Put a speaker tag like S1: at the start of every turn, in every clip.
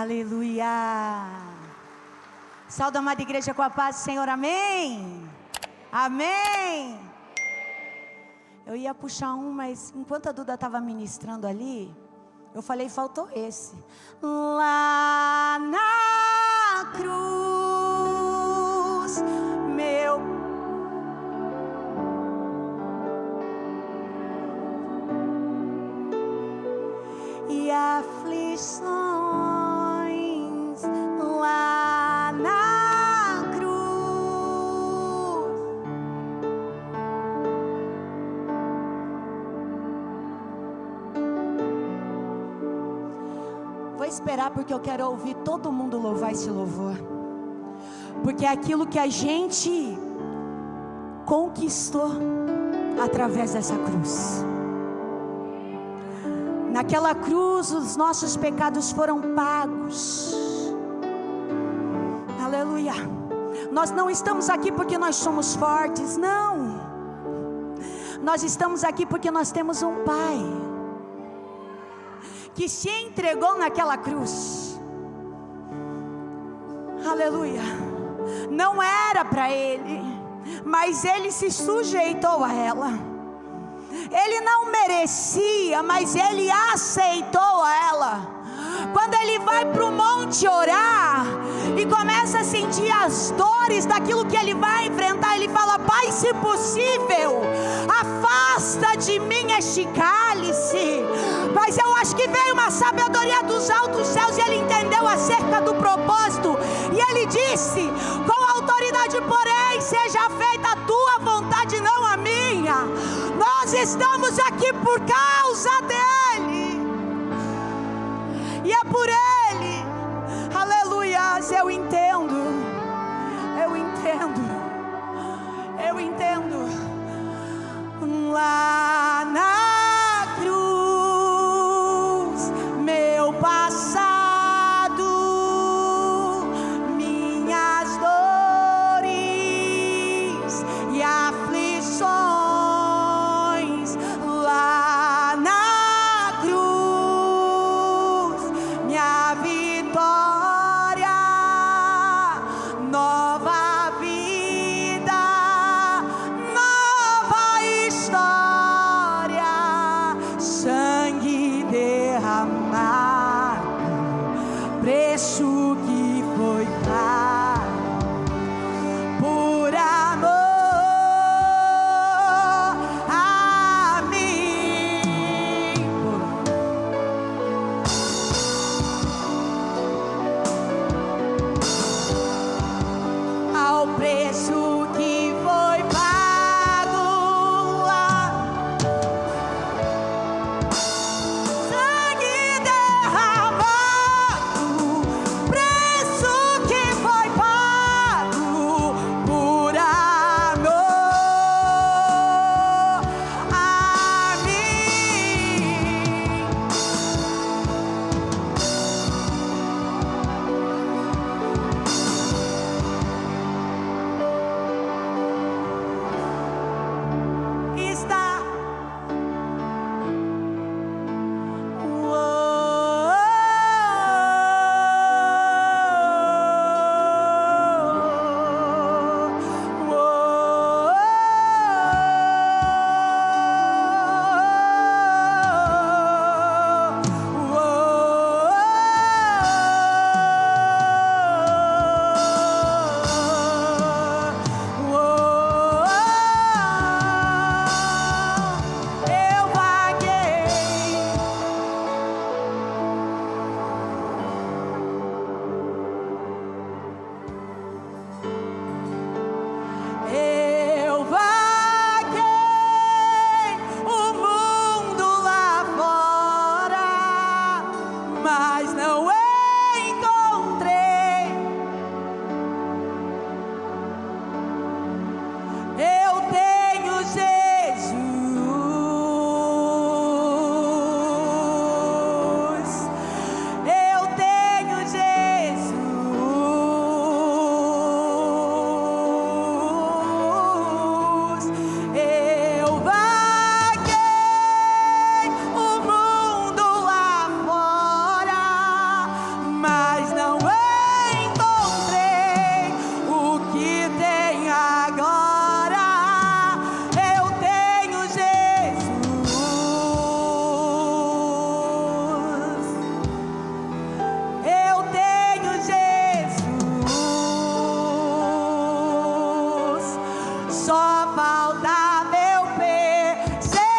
S1: Aleluia. Saúde, amada igreja, com a paz do Senhor, amém? Amém. Eu ia puxar um, mas enquanto a Duda estava ministrando ali, eu falei, faltou esse. Lá na cruz, meu e aflições lá na cruz. Vou esperar porque eu quero ouvir todo mundo louvar esse louvor, porque é aquilo que a gente conquistou através dessa cruz. Naquela cruz os nossos pecados foram pagos. Aleluia. Nós não estamos aqui porque nós somos fortes, não. Nós estamos aqui porque nós temos um Pai que se entregou naquela cruz. Aleluia. Não era para Ele, mas Ele se sujeitou a ela. Ele não merecia, mas Ele aceitou ela. Quando Ele vai para o monte orar e começa a sentir as dores daquilo que Ele vai enfrentar, Ele fala, Pai, se possível, afasta de mim este cálice. Mas eu acho que veio uma sabedoria dos altos céus e Ele entendeu acerca do propósito. E Ele disse, com autoridade, porém, seja feita a tua vontade, não a minha. Nós estamos aqui por causa dEle, e é por Ele. Aleluia. Eu entendo. Lá na cruz, meu passado, minhas dores e aflições. só faltava eu perceber.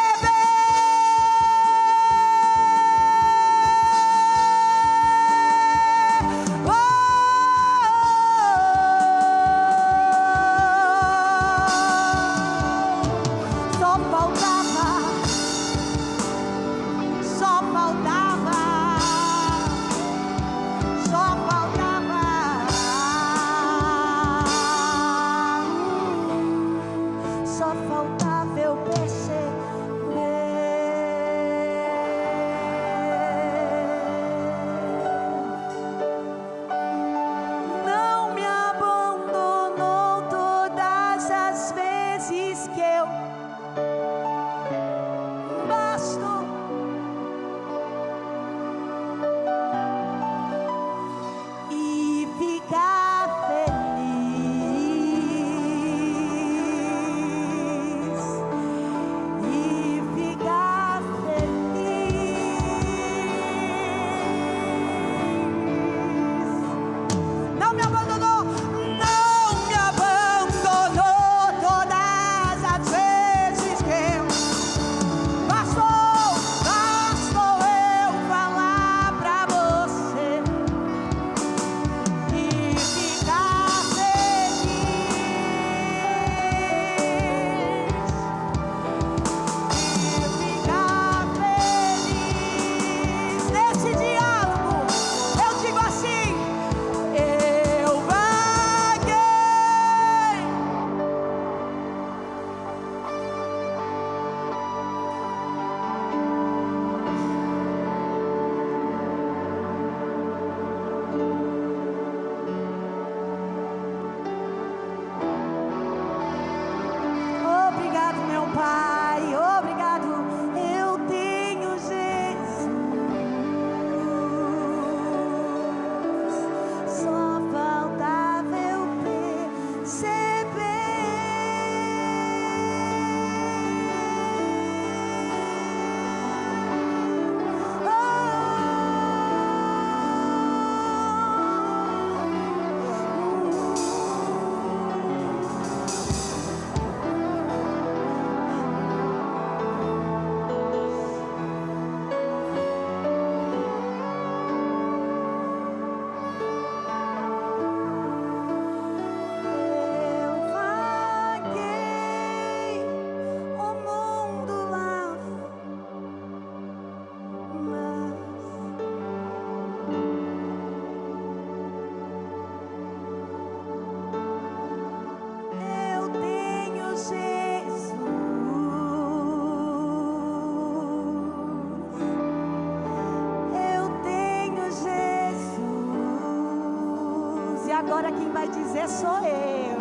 S1: Agora quem vai dizer sou eu.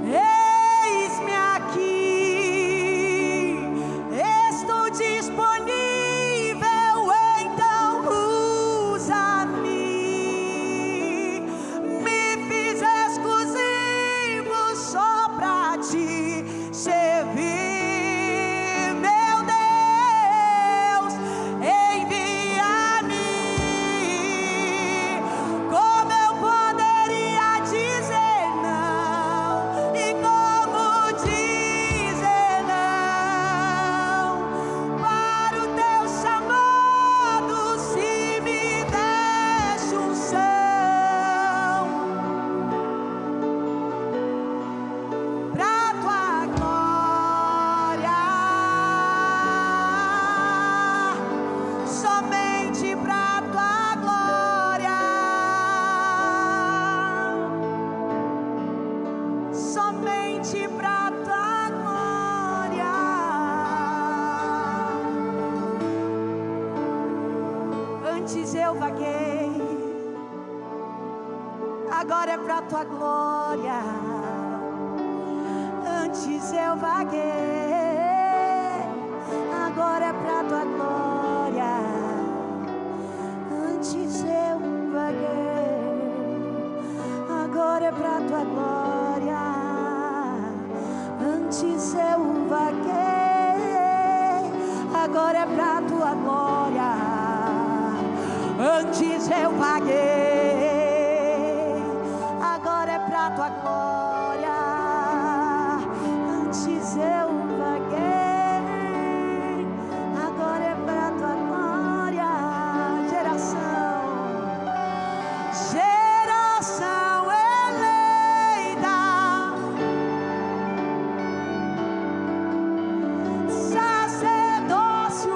S1: Eis-me aqui, estou disponível, então usa-me. Me fiz exclusivo só pra te servir. Antes eu vaguei, agora é pra tua glória. Antes eu vaguei, agora é pra tua glória. Antes eu vaguei, agora é pra tua glória. Antes eu vaguei, agora é pra tua glória. Antes eu vaguei, agora é pra pra tua glória. Antes eu vaguei, agora é pra tua glória. Geração eleita, sacerdócio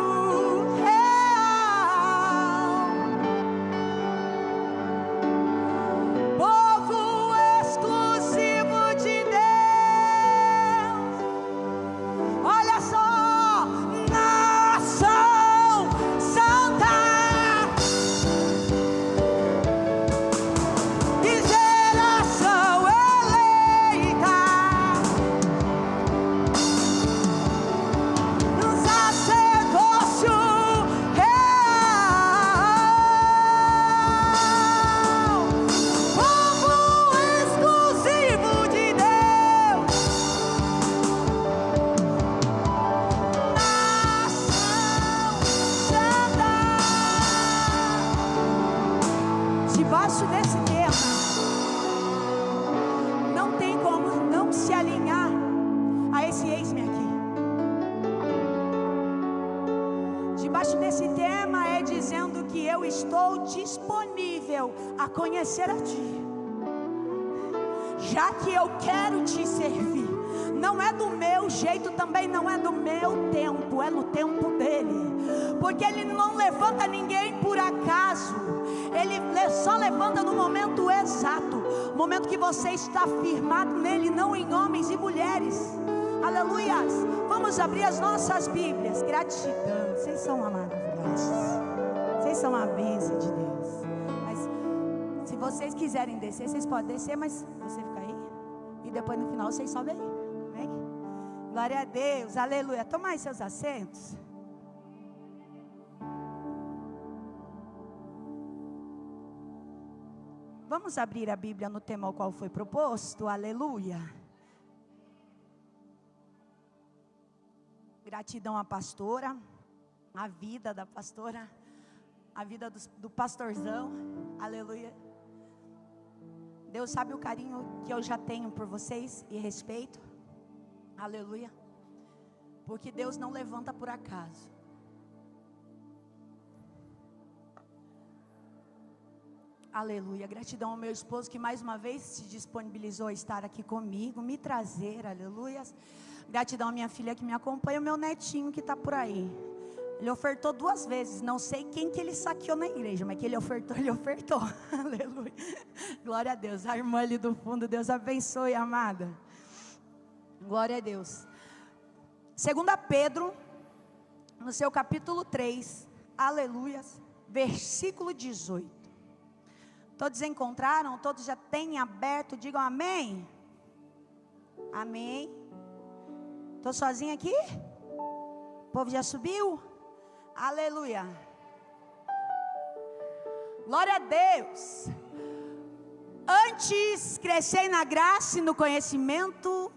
S1: real, povo exclusivo de Deus. Olha só, nação santa e geração eleita, sacerdócio real, povo exclusivo de Deus, nação santa. Debaixo desse tema, não tem como não se alinhar a esse eis-me aqui. Debaixo desse tema é dizendo que eu estou disponível a conhecer a Ti, já que eu quero Te servir. Não é do meu jeito, também não é do meu tempo, é no tempo dEle, porque Ele não levanta ninguém por acaso, Ele só levanta no momento exato, momento que você está firmado nele, não em homens e mulheres. Aleluias. Vamos abrir as nossas Bíblias. Gratidão, vocês são maravilhosos, vocês são a bênção de Deus. Mas se vocês quiserem descer, vocês podem descer, mas você fica aí e depois no final vocês sobem aí. Amém? Glória a Deus, aleluia. Tomai seus assentos. Vamos abrir a Bíblia no tema ao qual foi proposto, aleluia. Gratidão à pastora, a vida da pastora, a vida do pastorzão, aleluia. Deus sabe o carinho que eu já tenho por vocês e respeito, aleluia. Porque Deus não levanta por acaso. Aleluia, gratidão ao meu esposo que mais uma vez se disponibilizou a estar aqui comigo, me trazer, aleluia. Gratidão à minha filha que me acompanha, o meu netinho que está por aí. Ele ofertou 2 vezes, não sei quem que ele saqueou na igreja, mas que ele ofertou, aleluia. Glória a Deus, a irmã ali do fundo, Deus abençoe, amada. Glória a Deus. 2 Pedro, no seu capítulo 3, aleluia, versículo 18. Todos encontraram? Todos já têm aberto? Digam amém. Amém. Estou sozinha aqui? O povo já subiu? Aleluia. Glória a Deus. Antes crescei na graça e no conhecimento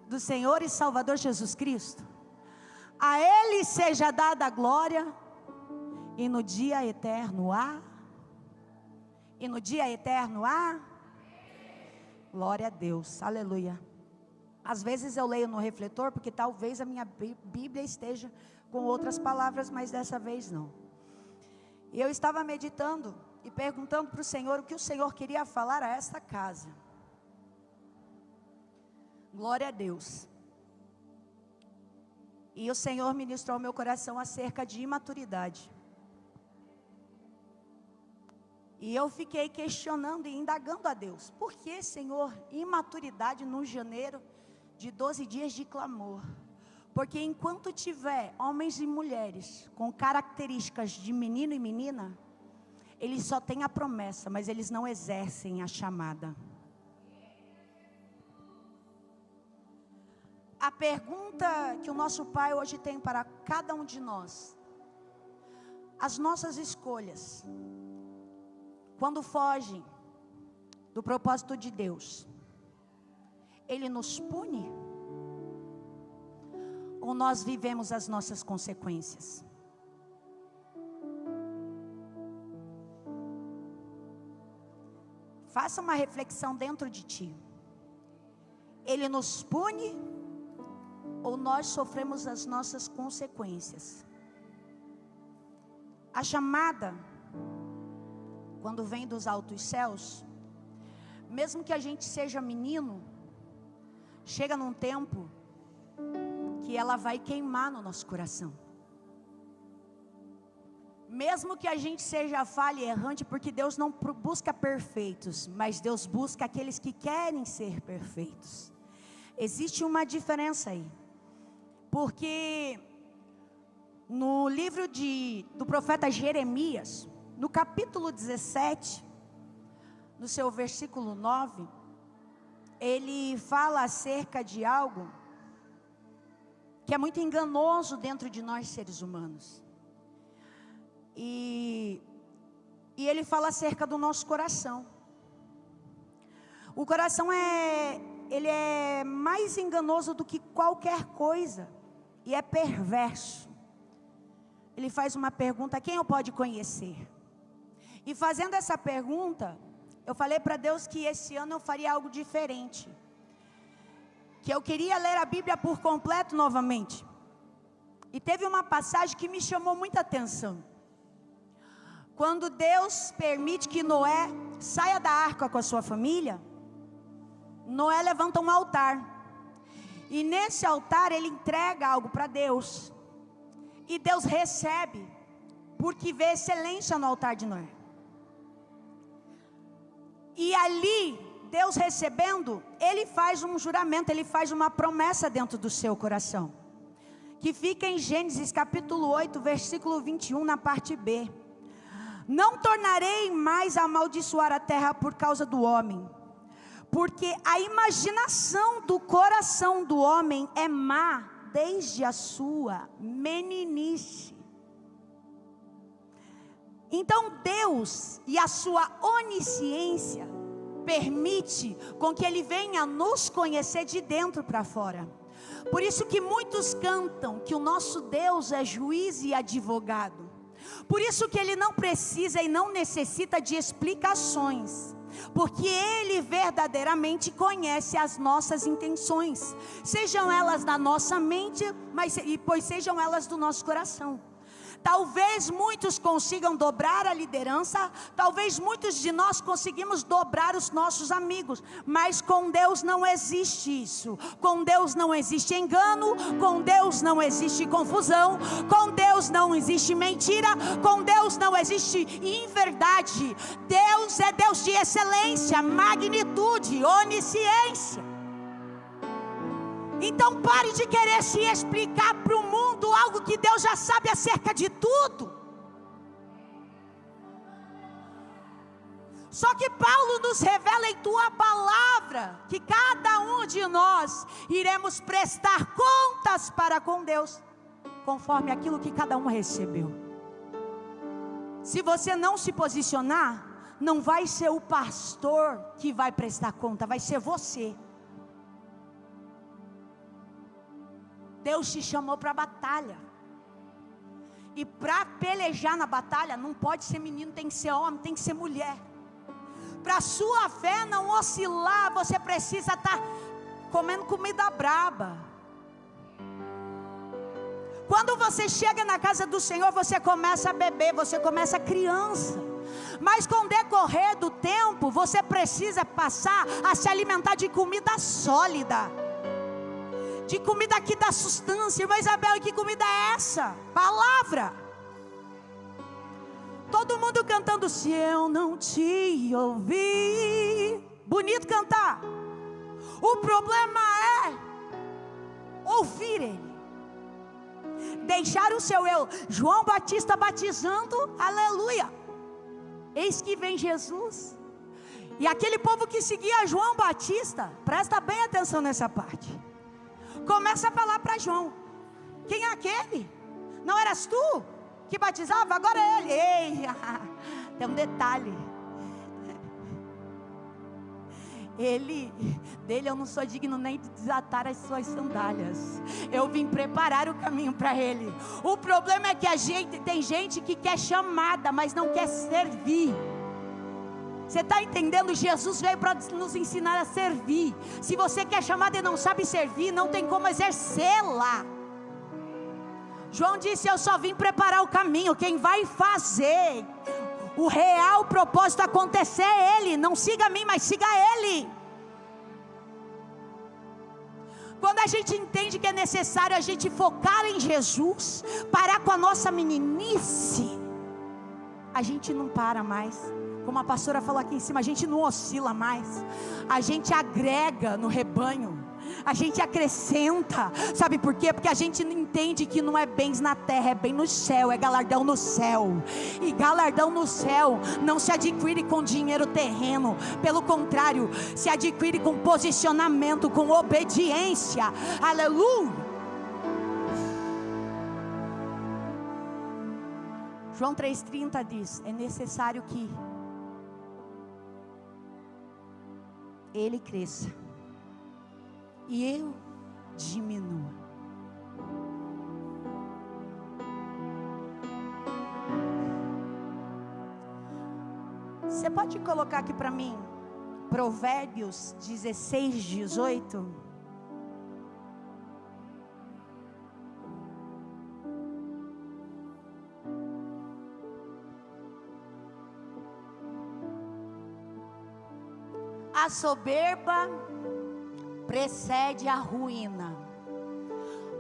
S1: do Senhor e Salvador Jesus Cristo. A Ele seja dada a glória e no dia eterno E no dia eterno glória a Deus, aleluia. Às vezes eu leio no refletor, porque talvez a minha Bíblia esteja com outras palavras, mas dessa vez não. E eu estava meditando e perguntando para o Senhor o que o Senhor queria falar a esta casa. Glória a Deus. E o Senhor ministrou ao meu coração acerca de imaturidade. E eu fiquei questionando e indagando a Deus. Por que, Senhor, imaturidade no janeiro de 12 dias de clamor? Porque enquanto tiver homens e mulheres com características de menino e menina, eles só têm a promessa, mas eles não exercem a chamada. A pergunta que o nosso Pai hoje tem para cada um de nós: as nossas escolhas, quando fogem do propósito de Deus, Ele nos pune? Ou nós vivemos as nossas consequências? Faça uma reflexão dentro de ti. Ele nos pune ou nós sofremos as nossas consequências? A chamada, quando vem dos altos céus, mesmo que a gente seja menino, chega num tempo que ela vai queimar no nosso coração. Mesmo que a gente seja falha e errante, porque Deus não busca perfeitos, mas Deus busca aqueles que querem ser perfeitos. Existe uma diferença aí, porque no livro do profeta Jeremias, no capítulo 17, no seu versículo 9, ele fala acerca de algo que é muito enganoso dentro de nós seres humanos. E ele fala acerca do nosso coração. O coração ele é mais enganoso do que qualquer coisa, e é perverso. Ele faz uma pergunta: quem eu pode conhecer? E fazendo essa pergunta, eu falei para Deus que esse ano eu faria algo diferente, que eu queria ler a Bíblia por completo novamente. E teve uma passagem que me chamou muita atenção. Quando Deus permite que Noé saia da arca com a sua família, Noé levanta um altar. E nesse altar ele entrega algo para Deus. E Deus recebe, porque vê excelência no altar de Noé. E ali, Deus recebendo, ele faz um juramento, ele faz uma promessa dentro do seu coração, que fica em Gênesis capítulo 8, versículo 21, na parte B. Não tornarei mais a amaldiçoar a terra por causa do homem, porque a imaginação do coração do homem é má desde a sua meninice. Então Deus e a sua onisciência permite com que Ele venha nos conhecer de dentro para fora. Por isso que muitos cantam que o nosso Deus é juiz e advogado. Por isso que Ele não precisa e não necessita de explicações, porque Ele verdadeiramente conhece as nossas intenções, sejam elas da nossa mente, pois sejam elas do nosso coração. Talvez muitos consigam dobrar a liderança, talvez muitos de nós conseguimos dobrar os nossos amigos, mas com Deus não existe isso. Com Deus não existe engano, com Deus não existe confusão, com Deus não existe mentira, com Deus não existe inverdade. Deus é Deus de excelência, magnitude, onisciência. Então pare de querer se explicar para o mundo algo que Deus já sabe acerca de tudo. Só que Paulo nos revela em tua palavra que cada um de nós iremos prestar contas para com Deus, conforme aquilo que cada um recebeu. Se você não se posicionar, não vai ser o pastor que vai prestar conta, vai ser você. Deus te chamou para a batalha. E para pelejar na batalha, não pode ser menino, tem que ser homem, tem que ser mulher. Para a sua fé não oscilar, você precisa estar comendo comida braba. Quando você chega na casa do Senhor, você começa a beber, você começa criança. Mas com o decorrer do tempo, você precisa passar a se alimentar de comida sólida, de comida que dá sustância. Irmã Isabel, e que comida é essa? Palavra. Todo mundo cantando: se eu não te ouvir. Bonito cantar. O problema é ouvir Ele, deixar o seu eu. João Batista batizando, aleluia, eis que vem Jesus. E aquele povo que seguia João Batista, presta bem atenção nessa parte, começa a falar para João: quem é aquele? Não eras tu que batizava? Agora é ele. Ei, tem um detalhe. Dele eu não sou digno nem de desatar as suas sandálias. Eu vim preparar o caminho para ele. O problema é que tem gente que quer chamada, mas não quer servir. Você está entendendo? Jesus veio para nos ensinar a servir. Se você quer chamada e não sabe servir, não tem como exercê-la. João disse: eu só vim preparar o caminho. Quem vai fazer o real propósito acontecer é Ele. Não siga a mim, mas siga Ele. Quando a gente entende que é necessário a gente focar em Jesus, parar com a nossa meninice, a gente não para mais. Como a pastora falou aqui em cima, a gente não oscila mais. A gente agrega no rebanho, a gente acrescenta. Sabe por quê? Porque a gente entende que não é bens na terra, é bem no céu, é galardão no céu. E galardão no céu não se adquire com dinheiro terreno. Pelo contrário, se adquire com posicionamento, com obediência. Aleluia. João 3,30 diz: é necessário que Ele cresça e eu diminua. Você pode colocar aqui para mim Provérbios 16:18? A soberba precede a ruína,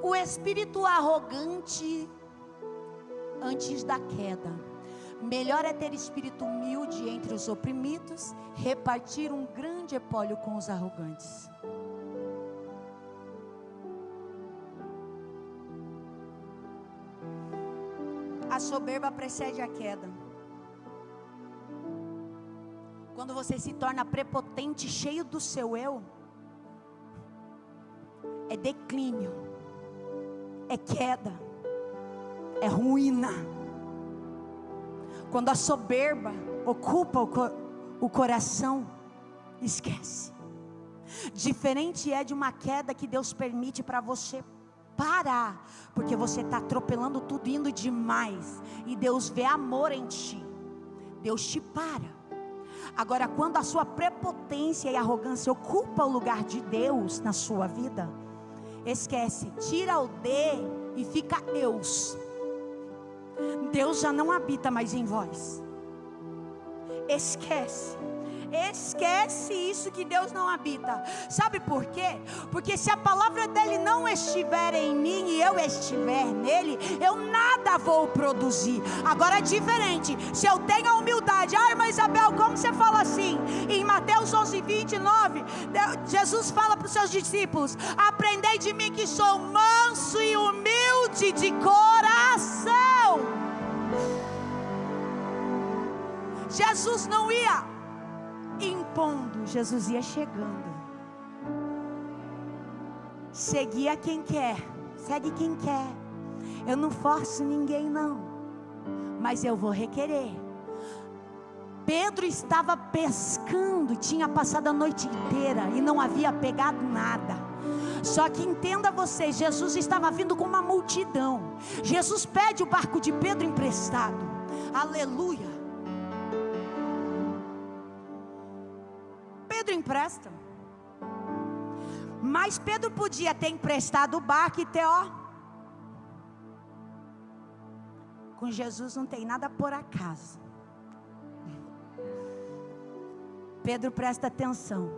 S1: o espírito arrogante antes da queda. Melhor é ter espírito humilde entre os oprimidos, repartir um grande espólio com os arrogantes. A soberba precede a queda. Quando você se torna prepotente, cheio do seu eu, é declínio, é queda, é ruína. Quando a soberba ocupa o coração, esquece. Diferente é de uma queda que Deus permite para você parar, porque você está atropelando tudo, indo demais, e Deus vê amor em ti. Deus te para. Agora, quando a sua prepotência e arrogância ocupa o lugar de Deus na sua vida, esquece, tira o D e fica eus. Deus já não habita mais em vós. Esquece isso, que Deus não habita. Sabe por quê? Porque se a palavra dele não estiver em mim e eu estiver nele, eu nada vou produzir. Agora é diferente, se eu tenho a humildade. Irmã Isabel, como você fala assim? Em Mateus 11:29, Jesus fala para os seus discípulos: aprendei de mim que sou manso e humilde de coração. Jesus não ia impondo, Jesus ia chegando. Seguia quem quer, segue quem quer. Eu não forço ninguém não, mas eu vou requerer. Pedro estava pescando, tinha passado a noite inteira e não havia pegado nada. Só que entenda você, Jesus estava vindo com uma multidão. Jesus pede o barco de Pedro emprestado. Aleluia. Pedro empresta. Mas Pedro podia ter emprestado o barco e ter, com Jesus não tem nada por acaso. Pedro, presta atenção.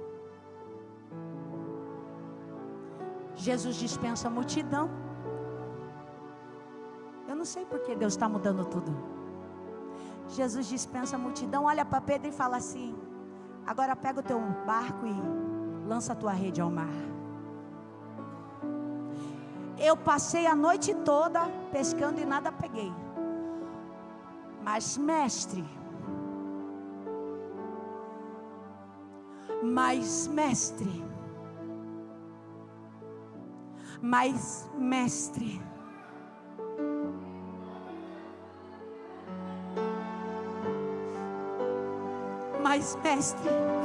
S1: Jesus dispensa a multidão. Eu não sei porque Deus está mudando tudo. Jesus dispensa a multidão, olha para Pedro e fala assim: agora pega o teu barco e lança a tua rede ao mar. Eu passei a noite toda pescando e nada peguei. Mas mestre,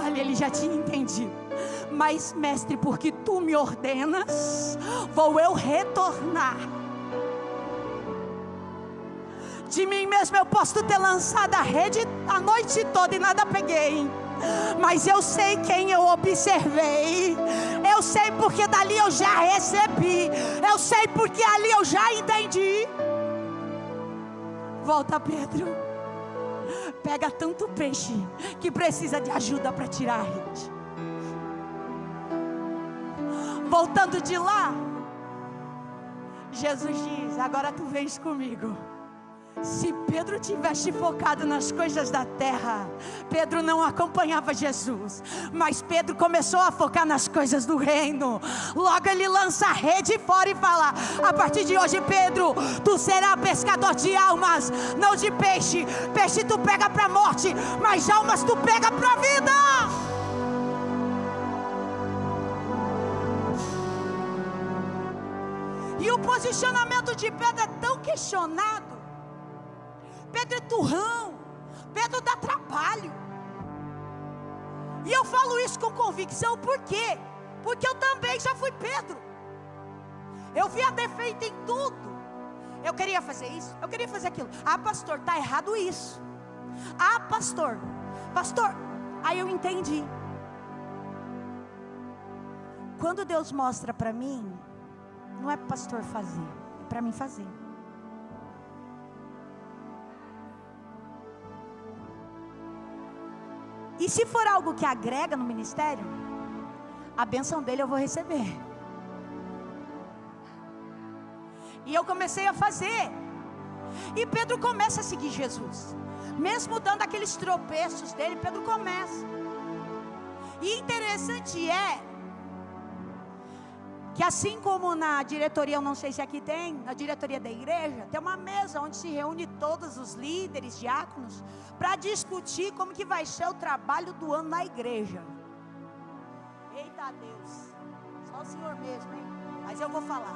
S1: olha, ele já tinha entendido. Mas mestre, porque tu me ordenas, vou eu retornar. De mim mesmo eu posso ter lançado a rede a noite toda e nada peguei. Mas eu sei quem eu observei. Eu sei porque dali eu já recebi. Eu sei porque ali eu já entendi. Volta, Pedro. Pega tanto peixe que precisa de ajuda para tirar a rede. Voltando de lá, Jesus diz: agora tu vens comigo. Se Pedro tivesse focado nas coisas da terra, Pedro não acompanhava Jesus. Mas Pedro começou a focar nas coisas do reino. Logo ele lança a rede fora e fala: a partir de hoje, Pedro, tu serás pescador de almas, não de peixe. Peixe tu pega para a morte, mas almas tu pega para a vida. E o posicionamento de Pedro é tão questionado. Pedro é turrão, Pedro dá trabalho. E eu falo isso com convicção, por quê? Porque eu também já fui Pedro. Eu via defeito em tudo. Eu queria fazer isso, eu queria fazer aquilo. Ah, pastor, está errado isso. Ah, pastor, aí eu entendi. Quando Deus mostra para mim, não é para o pastor fazer, é para mim fazer. E se for algo que agrega no ministério, a bênção dele eu vou receber. E eu comecei a fazer. E Pedro começa a seguir Jesus. Mesmo dando aqueles tropeços dele, Pedro começa. E interessante é que assim como na diretoria, eu não sei se aqui tem, na diretoria da igreja, tem uma mesa onde se reúne todos os líderes, diáconos, para discutir como que vai ser o trabalho do ano na igreja. Eita Deus, só o Senhor mesmo, hein? Mas eu vou falar.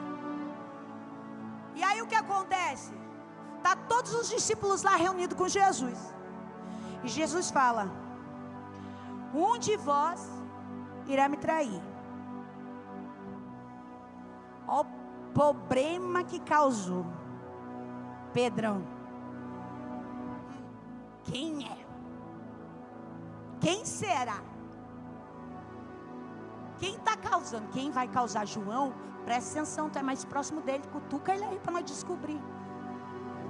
S1: E aí o que acontece? Tá todos os discípulos lá reunidos com Jesus. E Jesus fala: um de vós irá me trair. Olha o problema que causou. Pedrão, quem é? Quem será? Quem está causando? Quem vai causar? João? Presta atenção, tu é mais próximo dele. Cutuca ele aí para nós descobrir.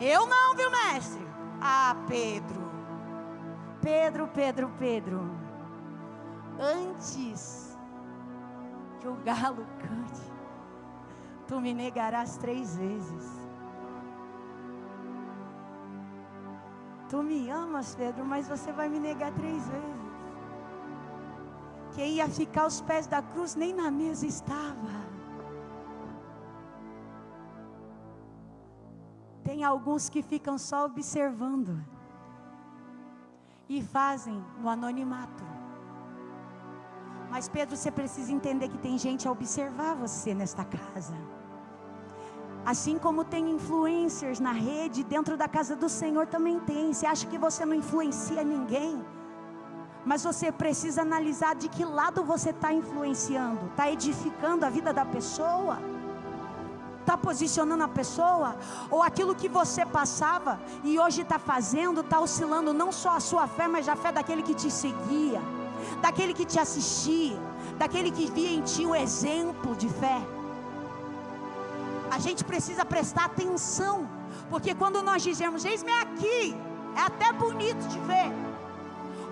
S1: Eu não, viu, mestre? Ah, Pedro. Antes que o galo cante, tu me negarás 3 vezes. Tu me amas, Pedro, mas você vai me negar 3 vezes. Quem ia ficar aos pés da cruz nem na mesa estava. Tem alguns que ficam só observando e fazem no anonimato. Mas Pedro, você precisa entender que tem gente a observar você nesta casa. Assim como tem influencers na rede, dentro da casa do Senhor também tem. Você acha que você não influencia ninguém? Mas você precisa analisar de que lado você está influenciando. Está edificando a vida da pessoa? Está posicionando a pessoa? Ou aquilo que você passava e hoje está fazendo, está oscilando não só a sua fé, mas a fé daquele que te seguia, daquele que te assistia, daquele que via em ti um exemplo de fé. A gente precisa prestar atenção, porque quando nós dizemos eis-me aqui, é até bonito de ver.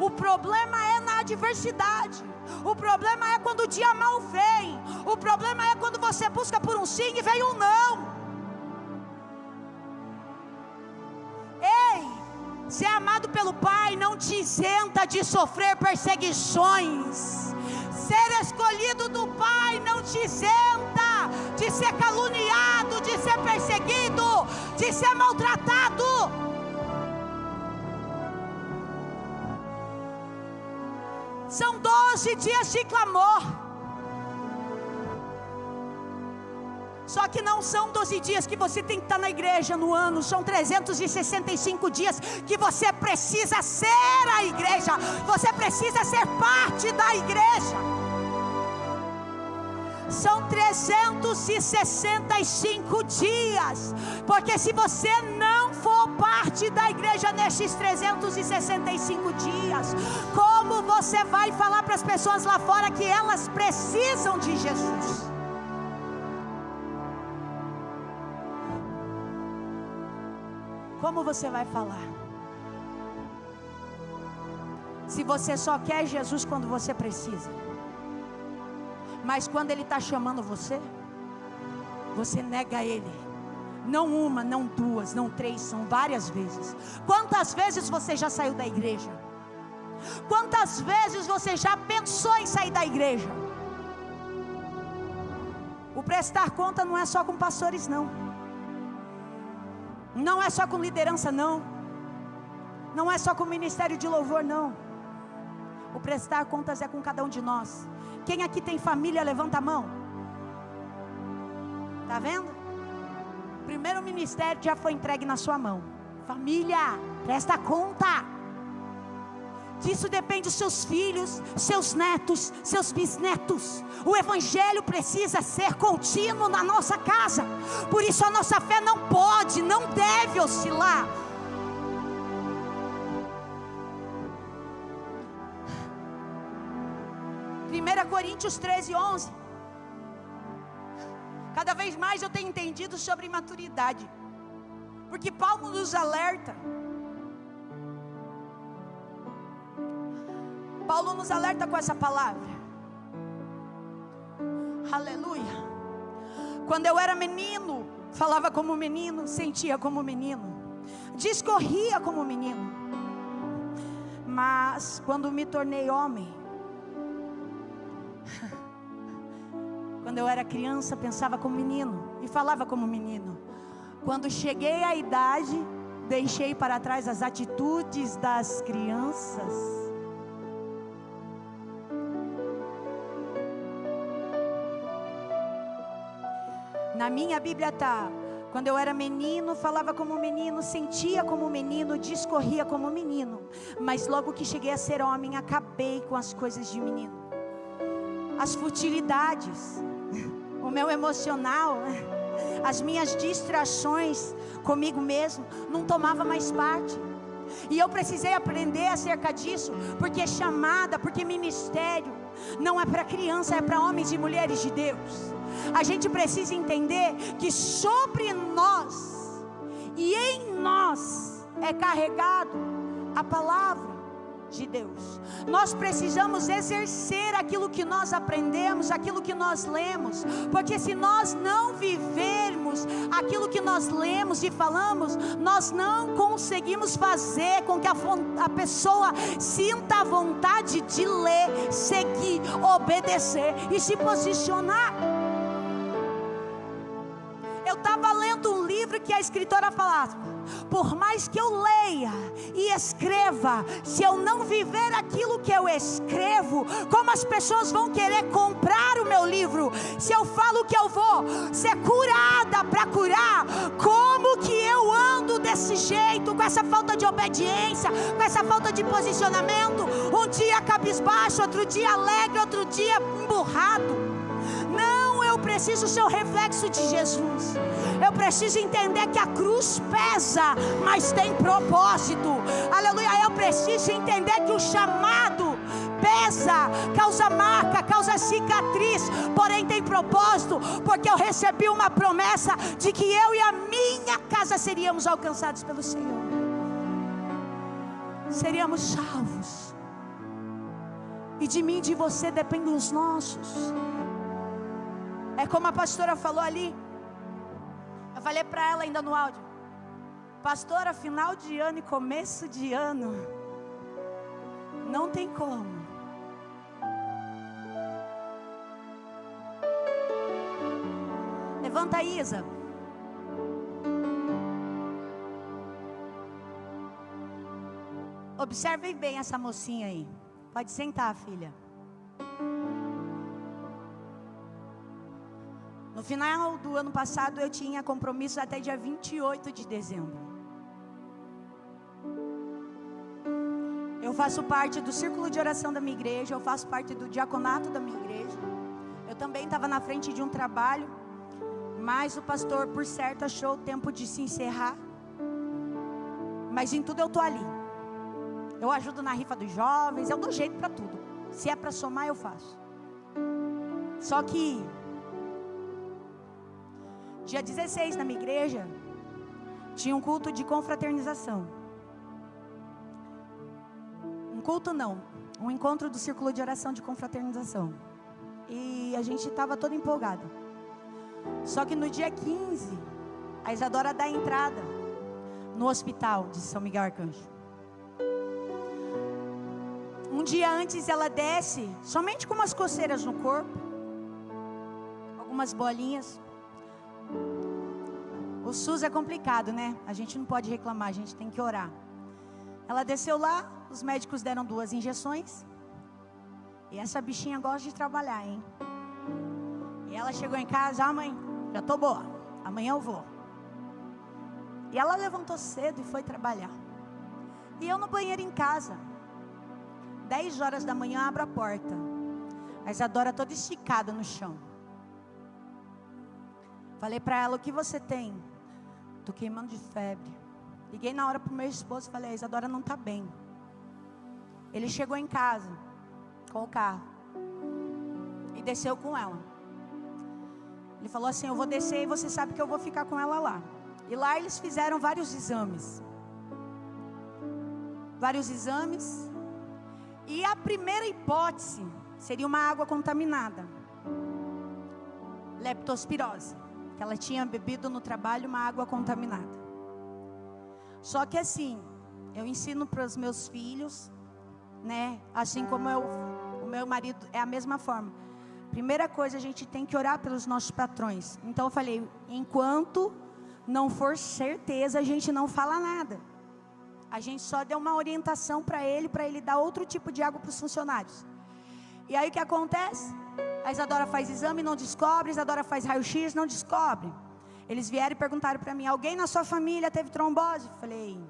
S1: O problema é na adversidade. O problema é quando o dia mal vem. O problema é quando você busca por um sim e vem um não. Ei, ser amado pelo Pai não te isenta de sofrer perseguições. Ser escolhido do Pai não te isenta de ser caluniado, de ser perseguido, de ser maltratado. São 12 dias de clamor. Só que não são 12 dias que você tem que estar na igreja no ano. São 365 dias que você precisa ser a igreja. Você precisa ser parte da igreja. São 365 dias. Porque se você não for parte da igreja nestes 365 dias, como você vai falar para as pessoas lá fora que elas precisam de Jesus? Como você vai falar? Se você só quer Jesus quando você precisa, mas quando Ele está chamando você, você nega Ele. Não uma, não duas, não três, são várias vezes. Quantas vezes você já saiu da igreja? Quantas vezes você já pensou em sair da igreja? O prestar conta não é só com pastores, não. Não é só com liderança, não. Não é só com ministério de louvor, não. O prestar contas é com cada um de nós. Quem aqui tem família, levanta a mão. Está vendo? O primeiro ministério já foi entregue na sua mão. Família, presta conta. Disso depende os seus filhos, seus netos, seus bisnetos. O evangelho precisa ser contínuo na nossa casa. Por isso a nossa fé não pode, não deve oscilar. Coríntios 13:11. Cada vez mais eu tenho entendido sobre maturidade, porque Paulo nos alerta. Paulo nos alerta com essa palavra. Aleluia. Quando eu era menino, falava como menino, sentia como menino, discorria como menino. Mas quando me tornei homem, quando eu era criança, pensava como menino e falava como menino. Quando cheguei à idade, deixei para trás as atitudes das crianças. Na minha Bíblia está: quando eu era menino, falava como menino, sentia como menino, discorria como menino. Mas logo que cheguei a ser homem, acabei com as coisas de menino. As futilidades, o meu emocional, as minhas distrações comigo mesmo, não tomava mais parte. E eu precisei aprender acerca disso, porque chamada, porque ministério não é para criança, é para homens e mulheres de Deus. A gente precisa entender que sobre nós e em nós é carregado a palavra de Deus. Nós precisamos exercer aquilo que nós aprendemos, aquilo que nós lemos, porque se nós não vivermos aquilo que nós lemos e falamos, nós não conseguimos fazer com que a pessoa sinta a vontade de ler, seguir, obedecer e se posicionar. Eu estava lendo um livro que a escritora falava: por mais que eu leia e escreva, se eu não viver aquilo que eu escrevo, como as pessoas vão querer comprar o meu livro? Se eu falo que eu vou ser curada para curar, como que eu ando desse jeito, com essa falta de obediência, com essa falta de posicionamento? Um dia cabisbaixo, outro dia alegre, outro dia emburrado. Não, eu preciso ser o reflexo de Jesus. Eu preciso entender que a cruz pesa, mas tem propósito. Aleluia. Eu preciso entender que o chamado pesa, causa marca, causa cicatriz, porém tem propósito, porque eu recebi uma promessa de que eu e a minha casa seríamos alcançados pelo Senhor. Seríamos salvos. E de mim e de você dependem os nossos. É como a pastora falou ali. Eu falei para ela ainda no áudio: pastora, final de ano e começo de ano, não tem como. Levanta aí, Isa. Observem bem essa mocinha aí. Pode sentar, filha. No final do ano passado eu tinha compromisso até dia 28 de dezembro. Eu faço parte do círculo de oração da minha igreja, eu faço parte do diaconato da minha igreja. Eu também estava na frente de um trabalho, mas o pastor, por certo, achou o tempo de se encerrar. mas em tudo eu estou ali. Eu ajudo na rifa dos jovens, eu dou jeito para tudo. Se é para somar, eu faço. Só que dia 16 na minha igreja tinha um culto de confraternização. Um culto não, um encontro do círculo de oração de confraternização. E a gente estava todo empolgado. Só que no dia 15, a Isadora dá a entrada no hospital de São Miguel Arcanjo. Um dia antes ela desce, somente com umas coceiras no corpo, algumas bolinhas. O SUS é complicado, né? A gente não pode reclamar, a gente tem que orar. Ela desceu lá, os médicos deram 2 injeções. E essa bichinha gosta de trabalhar, hein? E ela chegou em casa, mãe, já tô boa, amanhã eu vou. E ela levantou cedo e foi trabalhar. E eu no banheiro em casa, 10 horas da manhã, abro a porta. A Isadora toda esticada no chão. Falei para ela, o que você tem? Tô queimando de febre. Liguei na hora pro meu esposo e falei, a Isadora não tá bem. Ele chegou em casa com o carro e desceu com ela. Ele falou assim, eu vou descer e você sabe que eu vou ficar com ela lá. E lá eles fizeram vários exames. E a primeira hipótese seria uma água contaminada, leptospirose, que ela tinha bebido no trabalho uma água contaminada. Só que assim, eu ensino para os meus filhos, né? Assim como o meu marido é a mesma forma. Primeira coisa, a gente tem que orar pelos nossos patrões. Então eu falei, enquanto não for certeza, a gente não fala nada. A gente só deu uma orientação para ele dar outro tipo de água para os funcionários. E aí o que acontece? A Isadora faz exame, não descobre. A Isadora faz raio-x, não descobre. Eles vieram e perguntaram para mim, alguém na sua família teve trombose? Falei,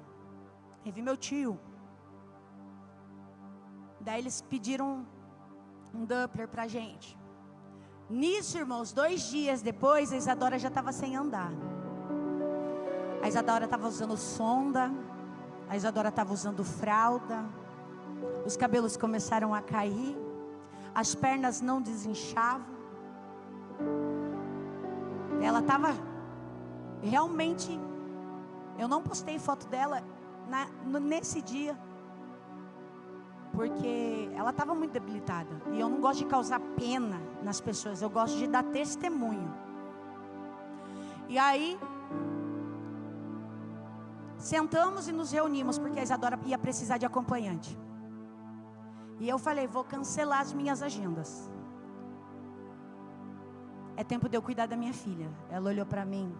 S1: teve meu tio. Daí eles pediram um Doppler para a gente. Nisso, irmãos, 2 dias depois, a Isadora já estava sem andar. A Isadora estava usando sonda. A Isadora estava usando fralda. Os cabelos começaram a cair. As pernas não desinchavam. Ela estava realmente... Eu não postei foto dela nesse dia, porque ela estava muito debilitada. E eu não gosto de causar pena nas pessoas. Eu gosto de dar testemunho. E aí... sentamos e nos reunimos, porque a Isadora ia precisar de acompanhante. E eu falei, vou cancelar as minhas agendas. É tempo de eu cuidar da minha filha. Ela olhou para mim.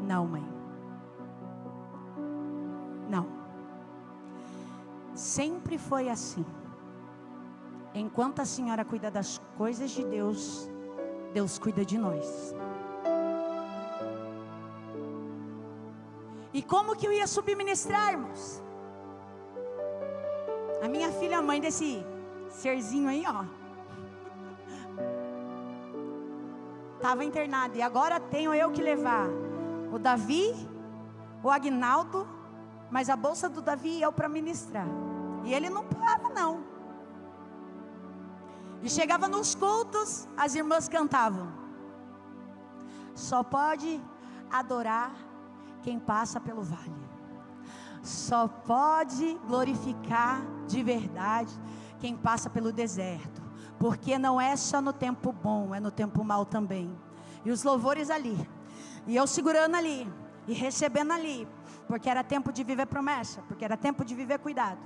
S1: Não, mãe. Não. Sempre foi assim. Enquanto a senhora cuida das coisas de Deus, Deus cuida de nós. E como que eu ia subministrar, irmãos? A minha filha, a mãe desse serzinho aí, ó, estava internada. E agora tenho eu que levar o Davi, o Agnaldo, mas a bolsa do Davi é eu para ministrar. E ele não para, não. E chegava nos cultos, as irmãs cantavam. Só pode adorar quem passa pelo vale. Só pode glorificar de verdade quem passa pelo deserto. Porque não é só no tempo bom, é no tempo mau também. E os louvores ali, e eu segurando ali, e recebendo ali, porque era tempo de viver promessa, porque era tempo de viver cuidado.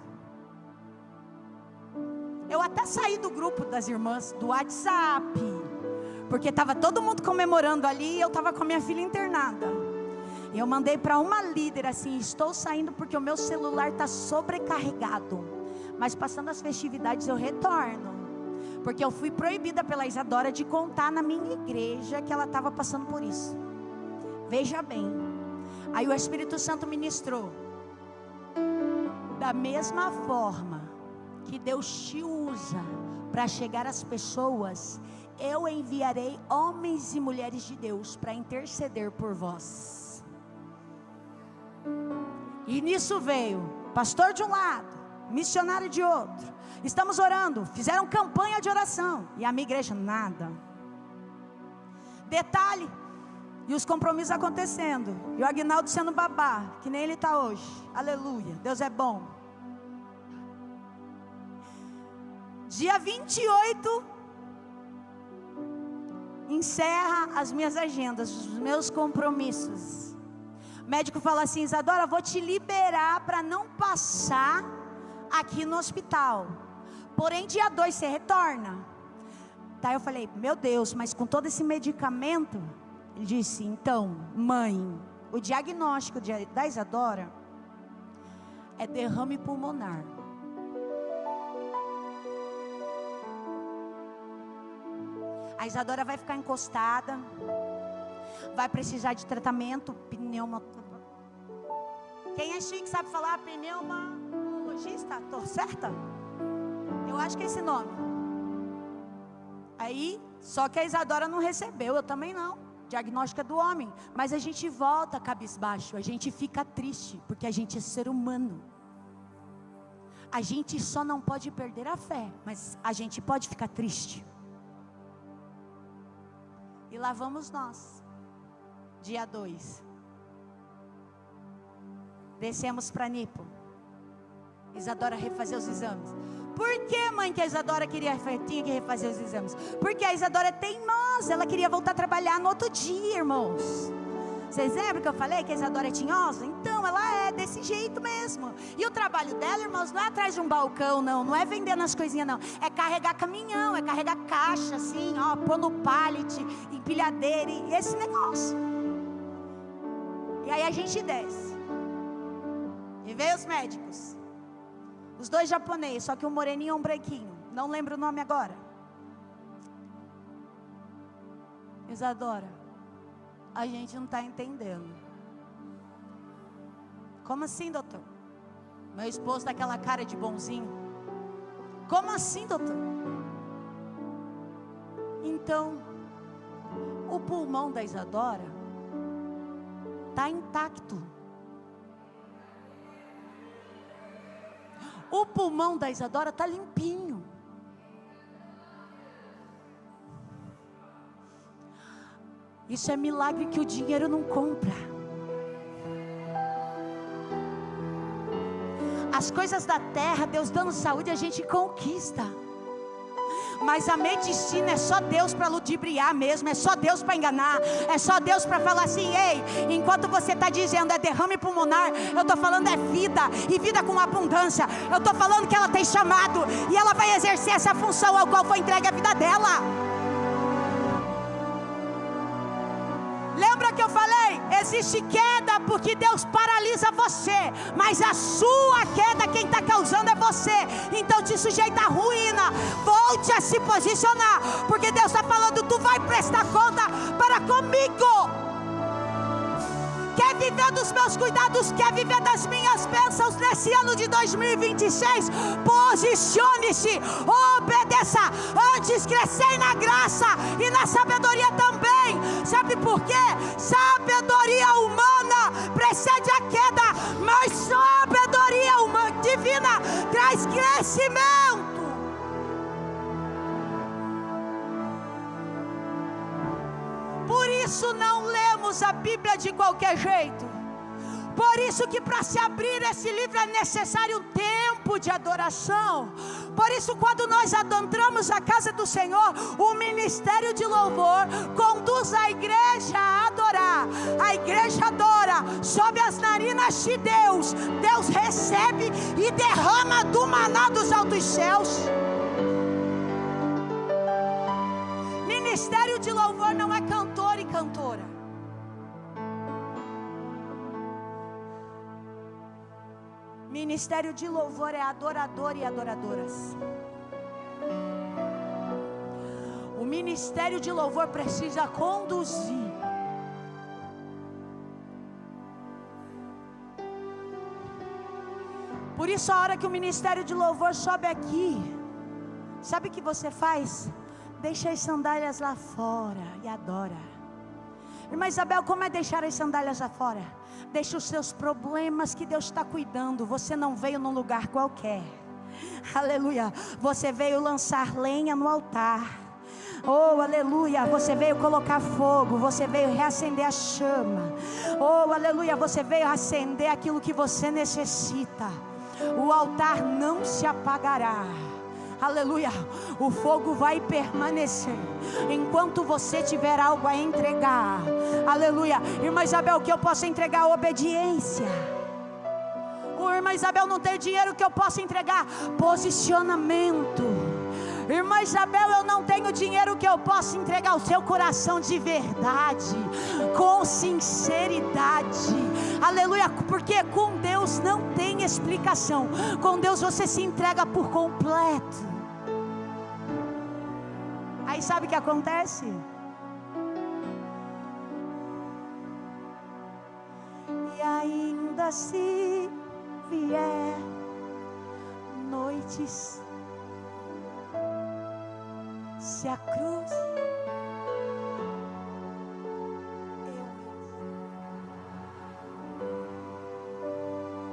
S1: Eu até saí do grupo das irmãs, do WhatsApp, porque estava todo mundo comemorando ali, e eu estava com a minha filha internada. E eu mandei para uma líder assim, estou saindo porque o meu celular está sobrecarregado, mas passando as festividades eu retorno, porque eu fui proibida pela Isadora de contar na minha igreja que ela estava passando por isso. Veja bem, aí o Espírito Santo ministrou, da mesma forma que Deus te usa para chegar às pessoas, eu enviarei homens e mulheres de Deus para interceder por vós. E nisso veio pastor de um lado, missionário de outro. Estamos orando, fizeram campanha de oração. E a minha igreja, nada. Detalhe, e os compromissos acontecendo. E o Aguinaldo sendo babá, que nem ele está hoje. Aleluia, Deus é bom. Dia 28, encerra as minhas agendas, os meus compromissos. O médico fala assim: Isadora, vou te liberar para não passar aqui no hospital. Porém, dia 2 você retorna. Tá, eu falei, meu Deus, mas com todo esse medicamento? Ele disse, então, mãe, o diagnóstico da Isadora é derrame pulmonar. A Isadora vai ficar encostada, vai precisar de tratamento, Quem é chique sabe falar pneumologista? Tô certa? Eu acho que é esse nome. Aí, só que a Isadora não recebeu, eu também não. Diagnóstico é do homem. Mas a gente volta cabisbaixo, a gente fica triste, porque a gente é ser humano. A gente só não pode perder a fé, mas a gente pode ficar triste. E lá vamos nós, dia 2. Descemos para Nipo. Isadora refazer os exames. Por que, mãe, que a Isadora tinha que refazer os exames? Porque a Isadora é teimosa, ela queria voltar a trabalhar no outro dia, irmãos. Vocês lembram que eu falei que a Isadora é tinhosa? Então, ela é desse jeito mesmo. E o trabalho dela, irmãos, não é atrás de um balcão, não é vendendo as coisinhas, não. É carregar caminhão, é carregar caixa, assim, ó, pôr no pallet, empilhadeira, e esse negócio. E aí a gente desce. E veio os médicos. Os 2 japoneses, só que um moreninho e um branquinho. Não lembro o nome agora. Isadora, a gente não está entendendo. Como assim, doutor? Meu esposo daquela cara de bonzinho. Como assim, doutor? Então, o pulmão da Isadora está intacto. O pulmão da Isadora está limpinho. Isso é milagre que o dinheiro não compra. As coisas da terra, Deus dando saúde, a gente conquista. Mas a medicina é só Deus para ludibriar mesmo, é só Deus para enganar, é só Deus para falar assim: ei, enquanto você está dizendo é derrame pulmonar, eu estou falando é vida, e vida com abundância. Eu estou falando que ela tem chamado, e ela vai exercer essa função ao qual foi entregue a vida dela. Lembra que eu falei? Existe queda porque Deus paralisa você, mas a sua queda quem está causando é você. Então te sujeita à ruína. Volte a se posicionar, porque Deus está falando: tu vai prestar conta para comigo. Quer viver dos meus cuidados, quer viver das minhas bênçãos nesse ano de 2026? Posicione-se, obedeça. Antes crescei na graça e na sabedoria também. Sabe por quê? Sabedoria humana precede a queda, mas sabedoria humana, divina, traz crescimento. Por isso não lemos a Bíblia de qualquer jeito. Por isso que para se abrir esse livro é necessário um tempo de adoração. Por isso, quando nós adentramos a casa do Senhor, o ministério de louvor conduz a igreja a adorar. A igreja adora sob as narinas de Deus. Deus recebe e derrama do maná dos altos céus. Ministério de louvor não é cantor e cantora. Ministério de louvor é adorador e adoradoras. O ministério de louvor precisa conduzir. Por isso, a hora que o ministério de louvor sobe aqui, sabe o que você faz? Deixa as sandálias lá fora e adora. Irmã Isabel, como é deixar as sandálias afora? Deixa os seus problemas que Deus está cuidando. Você não veio num lugar qualquer. Aleluia. Você veio lançar lenha no altar. Oh, aleluia. Você veio colocar fogo. Você veio reacender a chama. Oh, aleluia. Você veio acender aquilo que você necessita. O altar não se apagará. Aleluia, o fogo vai permanecer enquanto você tiver algo a entregar. Aleluia, irmã Isabel, o que eu posso entregar? Obediência. Irmã Isabel, não tem dinheiro, que eu posso entregar? Posicionamento. Irmã Isabel, eu não tenho dinheiro, que eu posso entregar? O seu coração de verdade, com sinceridade. Aleluia, porque com Deus não tem explicação. Com Deus você se entrega por completo. Aí sabe o que acontece? E ainda se vier noites, se a cruz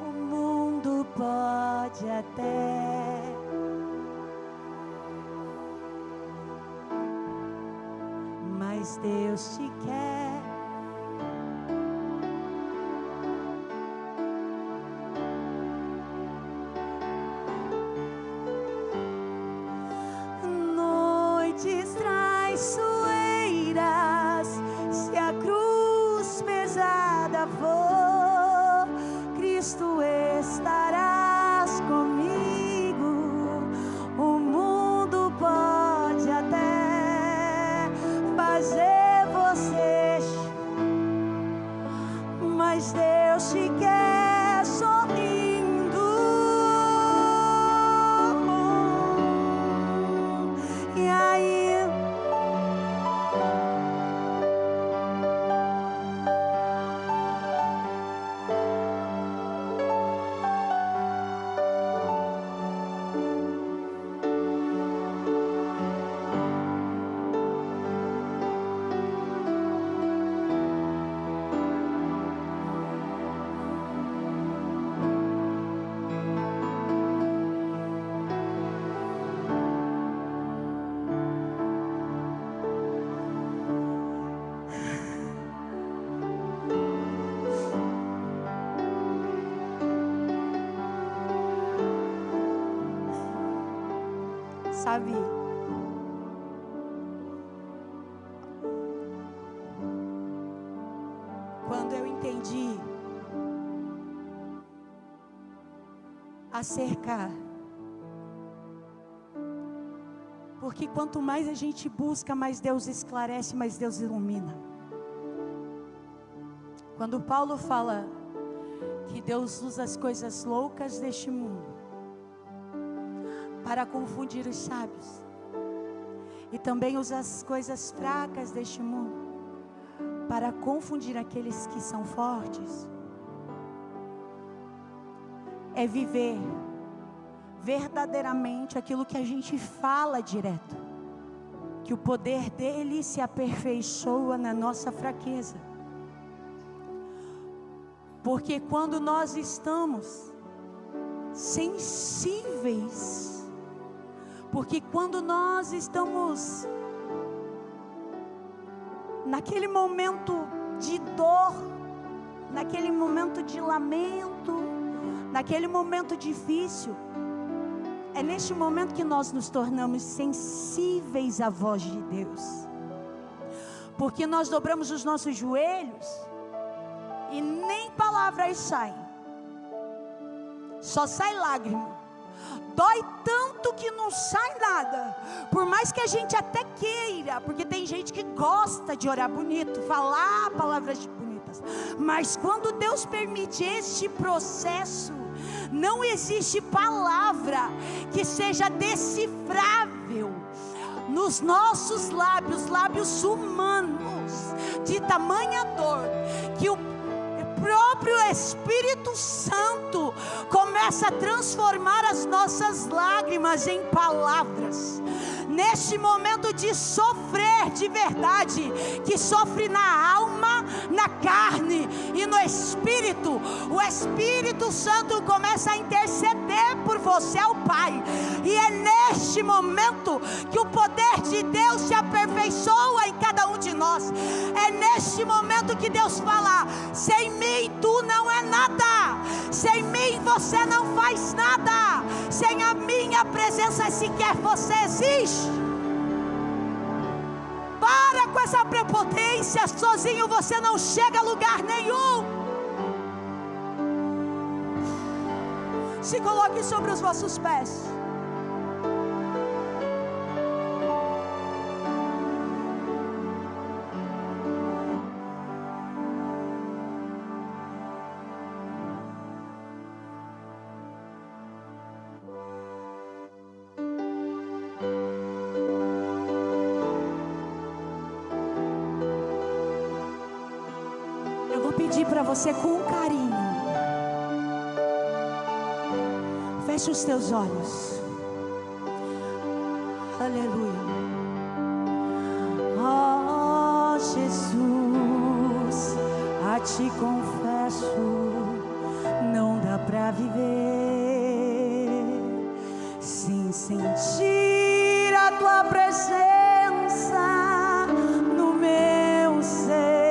S1: o mundo pode até mas Deus te quer. Noites traiçoeiras, se a cruz pesada for, Cristo estarás comigo. O mundo pode até fazer você, mas Deus te quer sorrindo. E aí sabe, quando eu entendi acerca, porque quanto mais a gente busca, mais Deus esclarece, mais Deus ilumina. Quando Paulo fala que Deus usa as coisas loucas deste mundo para confundir os sábios, e também usa as coisas fracas deste mundo para confundir aqueles que são fortes, é viver verdadeiramente aquilo que a gente fala direto, que o poder dele se aperfeiçoa na nossa fraqueza. Porque quando nós estamos sensíveis, porque quando nós estamos naquele momento de dor, naquele momento de lamento, naquele momento difícil, é neste momento que nós nos tornamos sensíveis à voz de Deus. Porque nós dobramos os nossos joelhos e nem palavras saem, só sai lágrima. Dói tanto que não sai nada, por mais que a gente até queira, porque tem gente que gosta de orar bonito, falar palavras bonitas, mas quando Deus permite este processo, não existe palavra que seja decifrável nos nossos lábios, lábios humanos, de tamanha dor, que o próprio Espírito Santo começa a transformar as nossas lágrimas em palavras. Neste momento de sofrer, poder de verdade, que sofre na alma, na carne e no espírito, o Espírito Santo começa a interceder por você ao Pai. E é neste momento que o poder de Deus se aperfeiçoa em cada um de nós. É neste momento que Deus fala: sem mim tu não é nada, sem mim você não faz nada, sem a minha presença sequer você existe. Para com essa prepotência, sozinho você não chega a lugar nenhum. Se coloque sobre os vossos pés. Pedir para você com carinho, feche os teus olhos. Aleluia. Oh Jesus, a ti confesso, não dá para viver sem sentir a tua presença no meu ser.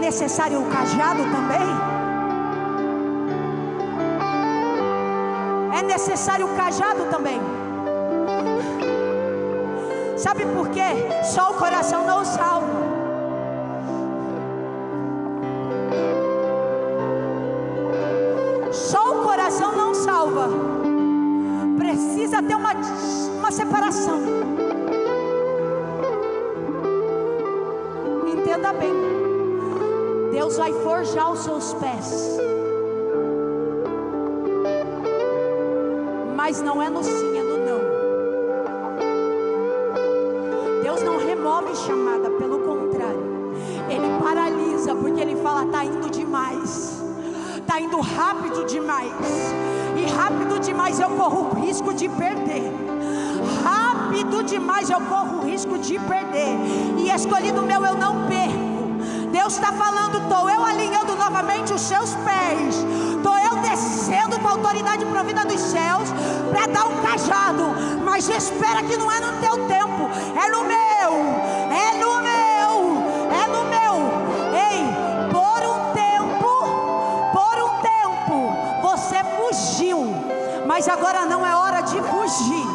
S1: necessário o cajado também? É necessário o cajado também. Sabe por quê? Só o coração não salva. Só o coração não salva. Precisa ter uma separação. Entenda bem. Deus vai forjar os seus pés. Mas não é no sim, é no não. Deus não remove chamada, pelo contrário. Ele paralisa, porque Ele fala, está indo demais. Está indo rápido demais. E rápido demais eu corro o risco de perder. Rápido demais eu corro o risco de perder. E escolhido meu eu não perco. Deus está falando, estou eu alinhando novamente os seus pés. Estou eu descendo com a autoridade provida dos céus para dar um cajado. Mas espera que não é no teu tempo, é no meu. É no meu. É no meu. Ei, por um tempo você fugiu, mas agora não é hora de fugir.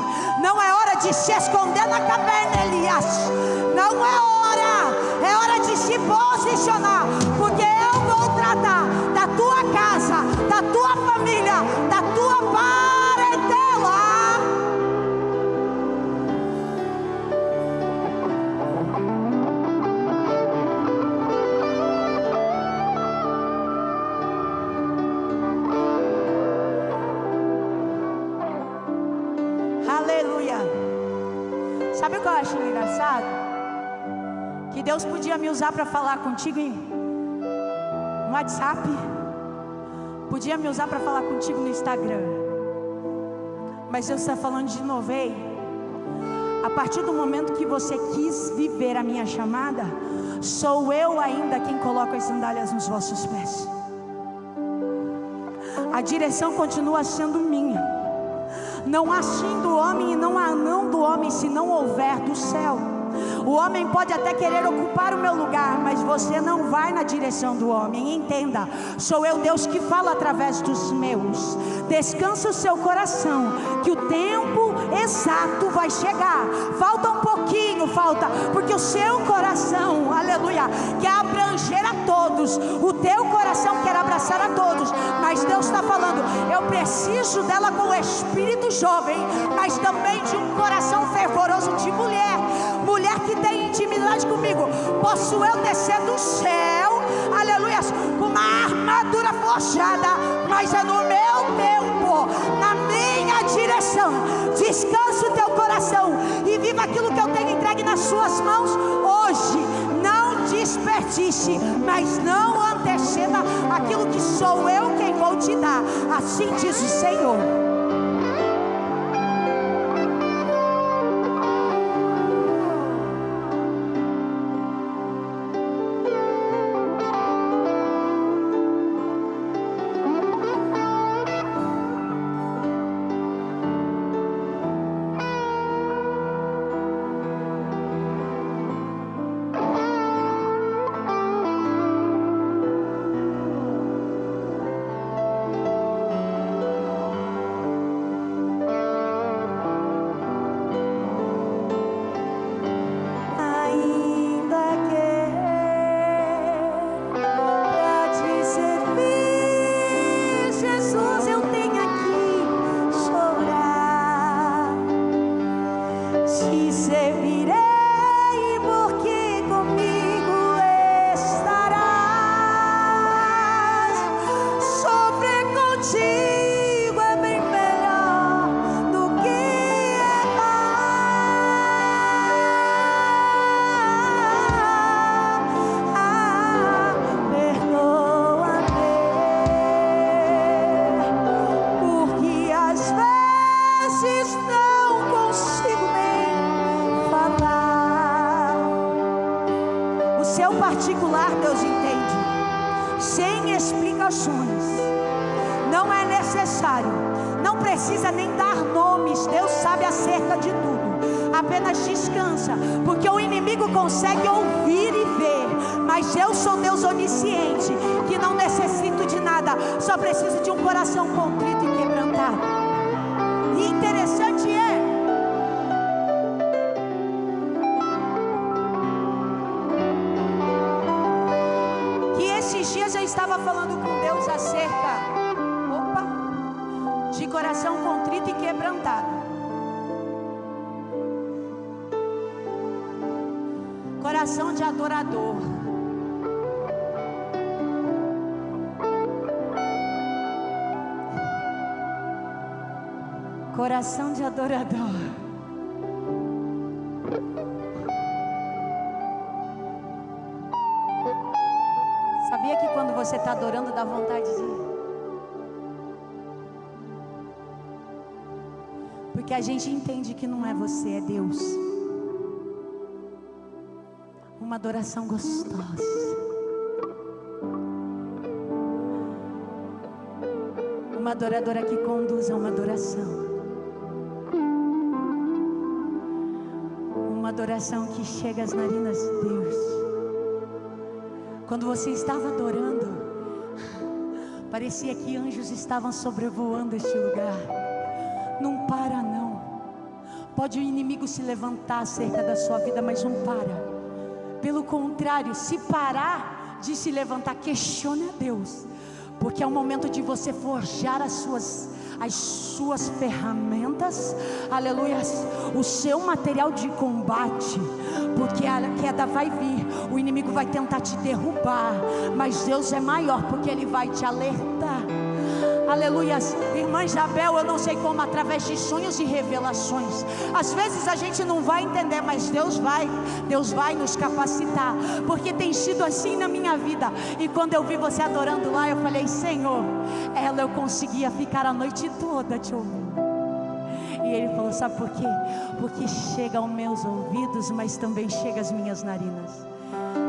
S1: Não é hora de se esconder na caverna, Elias. Não é hora. É hora de se posicionar, porque eu vou tratar da tua casa, da tua família, da tua parentela. Aleluia. Sabe o que eu acho engraçado? Que Deus podia me usar para falar contigo no WhatsApp, podia me usar para falar contigo no Instagram, mas Deus está falando de novo. Ei, a partir do momento que você quis viver a minha chamada, sou eu ainda quem coloca as sandálias nos vossos pés. A direção continua sendo minha. Não há sim do homem e não há não do homem se não houver do céu. O homem pode até querer ocupar o meu lugar, mas você não vai na direção do homem. Entenda, sou eu Deus que fala através dos meus. Descansa o seu coração, que o tempo exato vai chegar. Falta um pouquinho, porque o seu coração, aleluia, quer abranger a todos. O teu coração quer abraçar a todos, mas Deus está falando, eu preciso dela com o espírito jovem, mas também de um coração fervoroso de mulher que tem intimidade comigo. Posso eu descer do céu, aleluia, com uma armadura forjada, mas é no meu tempo, na minha direção. Descansa o teu coração e viva aquilo que eu tenho entregue nas suas mãos hoje. Não desperdice, mas não anteceda aquilo que sou eu quem vou te dar. Assim diz o Senhor. Particular, Deus entende, sem explicações. Não é necessário, não precisa nem dar nomes. Deus sabe acerca de tudo. Apenas descansa, porque o inimigo consegue ouvir e ver, Mas eu sou Deus onisciente, que não necessito de nada, só preciso de um coração contrito e quebrantado. E interessante que esses dias eu estava falando com Deus acerca de coração contrito e quebrantado. Coração de adorador. Coração de adorador. Sabia que quando você está adorando dá vontade de... Porque a gente entende que não é você, é Deus. Uma adoração gostosa. Uma adoradora que conduz a uma adoração. Uma adoração que chega às narinas de Deus. Quando você estava adorando, parecia que anjos estavam sobrevoando este lugar. Não para não. Pode o inimigo se levantar acerca da sua vida, mas não para. Pelo contrário, se parar de se levantar, questione a Deus, porque é o momento de você forjar as suas ferramentas, aleluia, o seu material de combate, porque a queda vai vir, o inimigo vai tentar te derrubar, mas Deus é maior, porque Ele vai te alertar. Aleluia. Irmã Isabel, eu não sei como, através de sonhos e revelações, às vezes a gente não vai entender, mas Deus vai nos capacitar, porque tem sido assim na minha vida. E quando eu vi você adorando lá, eu falei: Senhor, eu conseguia ficar a noite toda te ouvindo. E Ele falou: sabe por quê? Porque chega aos meus ouvidos, mas também chega às minhas narinas.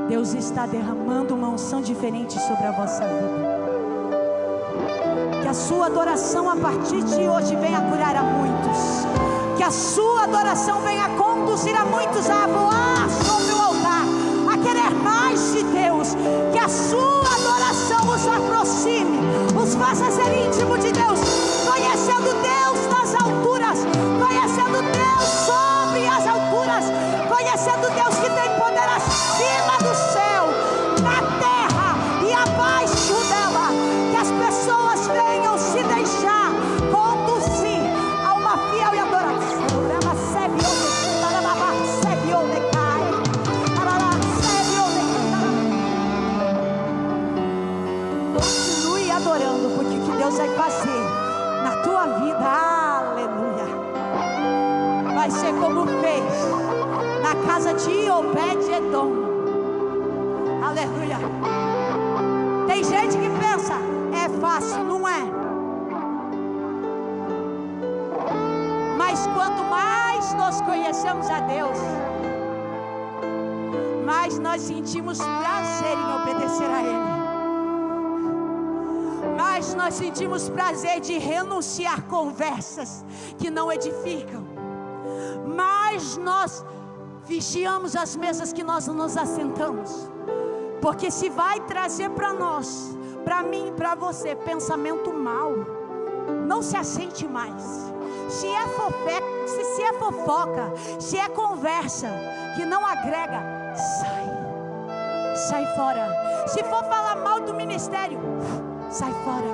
S1: Deus está derramando uma unção diferente sobre a vossa vida. Que a sua adoração a partir de hoje venha curar a muitos. Que a sua adoração venha conduzir a muitos a voar sobre o altar, a querer mais de Deus. Que a sua adoração os aproxime, os faça ser íntimo de Deus, conhecendo Deus nas alturas, conhecendo Deus sobre as alturas, conhecendo Deus que tem poder acima do céu, na terra e abaixo dela. Que as pessoas venham se deixar conduzir a uma fiel e adoração. Continue adorando, porque o que Deus vai fazer na tua vida, aleluia, vai ser como fez na casa de Obed-Edom. Aleluia. Tem gente que pensa: é fácil, não é. Mas quanto mais nós conhecemos a Deus, mais nós sentimos prazer em obedecer a Ele. Mas nós sentimos prazer de renunciar conversas que não edificam. Mas nós vigiamos as mesas que nós nos assentamos. Porque se vai trazer para nós, para mim, para você, pensamento mau, não se assente mais. Se é fofoca, se é conversa que não agrega, sai fora. Se for falar mal do ministério, sai fora.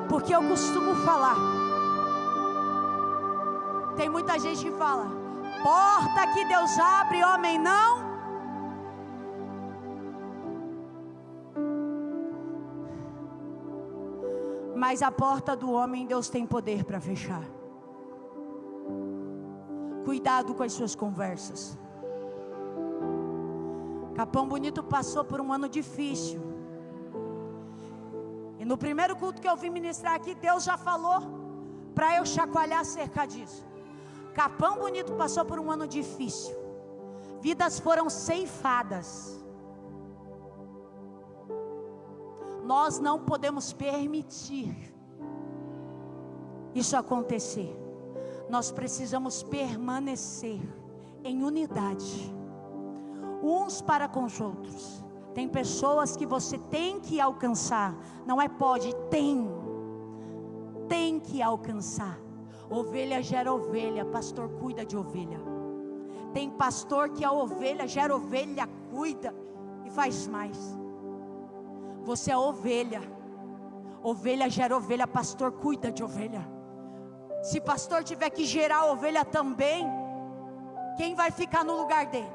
S1: Porque eu costumo falar, tem muita gente que fala: porta que Deus abre, homem não. Mas a porta do homem Deus tem poder para fechar. Cuidado com as suas conversas. Capão Bonito passou por um ano difícil. E no primeiro culto que eu vim ministrar aqui, Deus já falou para eu chacoalhar acerca disso. Capão Bonito passou por um ano difícil. Vidas foram ceifadas. Nós não podemos permitir isso acontecer. Nós precisamos permanecer em unidade. uns para com os outros. Tem pessoas que você tem que alcançar, não é pode, tem que alcançar. Ovelha gera ovelha, pastor cuida de ovelha. Tem pastor que a ovelha gera ovelha, cuida e faz mais. Você é ovelha, ovelha gera ovelha, pastor cuida de ovelha. Se pastor tiver que gerar ovelha também, quem vai ficar no lugar dele?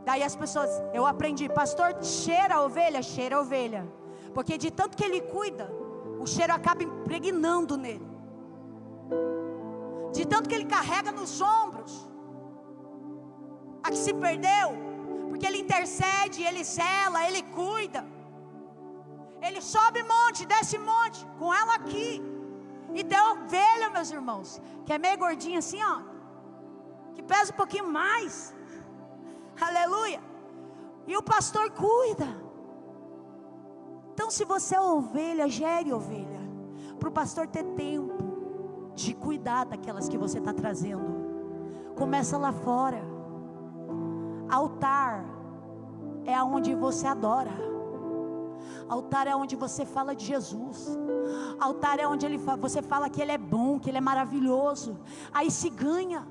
S1: Daí as pessoas, eu aprendi, pastor cheira a ovelha, porque de tanto que ele cuida, o cheiro acaba impregnando nele, de tanto que ele carrega nos ombros a que se perdeu, porque ele intercede, ele zela, ele cuida, ele sobe monte, desce monte, com ela aqui. E tem ovelha, meus irmãos, que é meio gordinha assim, ó, que pesa um pouquinho mais, aleluia, e o pastor cuida. Então se você é ovelha, gere ovelha, para o pastor ter tempo de cuidar daquelas que você está trazendo. Começa lá fora. Altar é onde você adora. Altar é onde você fala de Jesus. Altar é onde você fala que Ele é bom, que Ele é maravilhoso. Aí se ganha.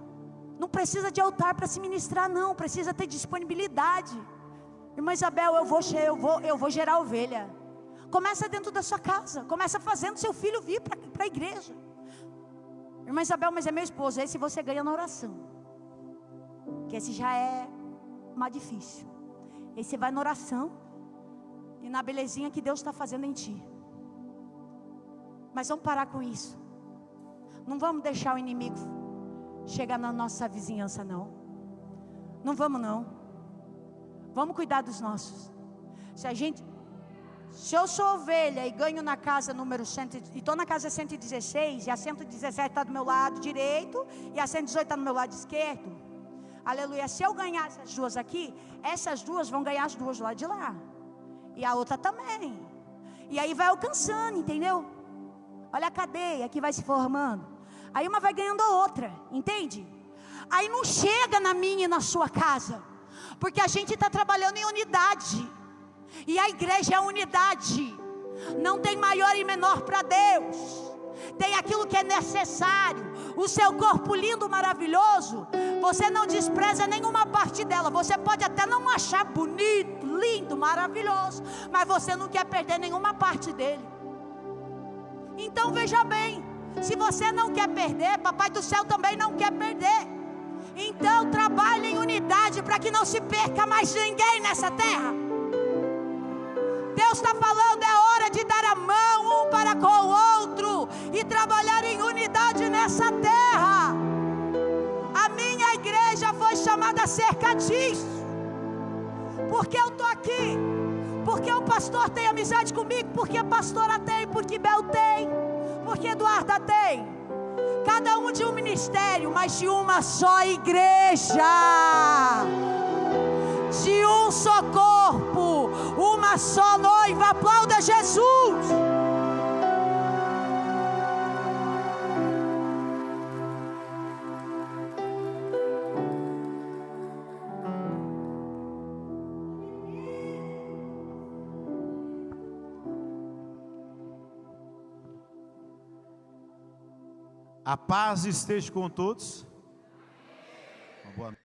S1: Não precisa de altar para se ministrar, não. Precisa ter disponibilidade. Irmã Isabel, eu vou gerar ovelha. Começa dentro da sua casa. Começa fazendo seu filho vir para a igreja. Irmã Isabel, mas é meu esposo. Esse você ganha na oração, que esse já é mais difícil. Esse você vai na oração e na belezinha que Deus está fazendo em ti. Mas vamos parar com isso. Não vamos deixar o inimigo chegar na nossa vizinhança, não. Não vamos, não. Vamos cuidar dos nossos. Se eu sou ovelha e ganho na casa número 100, e estou na casa 116, e a 117 está do meu lado direito, e a 118 está do meu lado esquerdo, aleluia, se eu ganhar essas duas aqui, essas duas vão ganhar as duas do lado de lá, e a outra também, e aí vai alcançando, entendeu? Olha a cadeia que vai se formando, aí uma vai ganhando a outra, entende? Aí não chega na minha e na sua casa, porque a gente está trabalhando em unidade. E a igreja é unidade. Não tem maior e menor para Deus. Tem aquilo que é necessário. O seu corpo lindo, maravilhoso, você não despreza nenhuma parte dela. Você pode até não achar bonito, lindo, maravilhoso, mas você não quer perder nenhuma parte dele. Então veja bem, se você não quer perder, Papai do céu também não quer perder. Então trabalhe em unidade, para que não se perca mais ninguém nessa terra. Deus está falando, é hora de dar a mão um para com o outro e trabalhar em unidade nessa terra. A minha igreja foi chamada acerca disso. Porque eu estou aqui, porque o pastor tem amizade comigo, porque a pastora tem, porque Bel tem, porque Eduarda tem. Cada um de um ministério, mas de uma só igreja, de um só corpo, uma só noiva. Aplauda Jesus.
S2: A paz esteja com todos.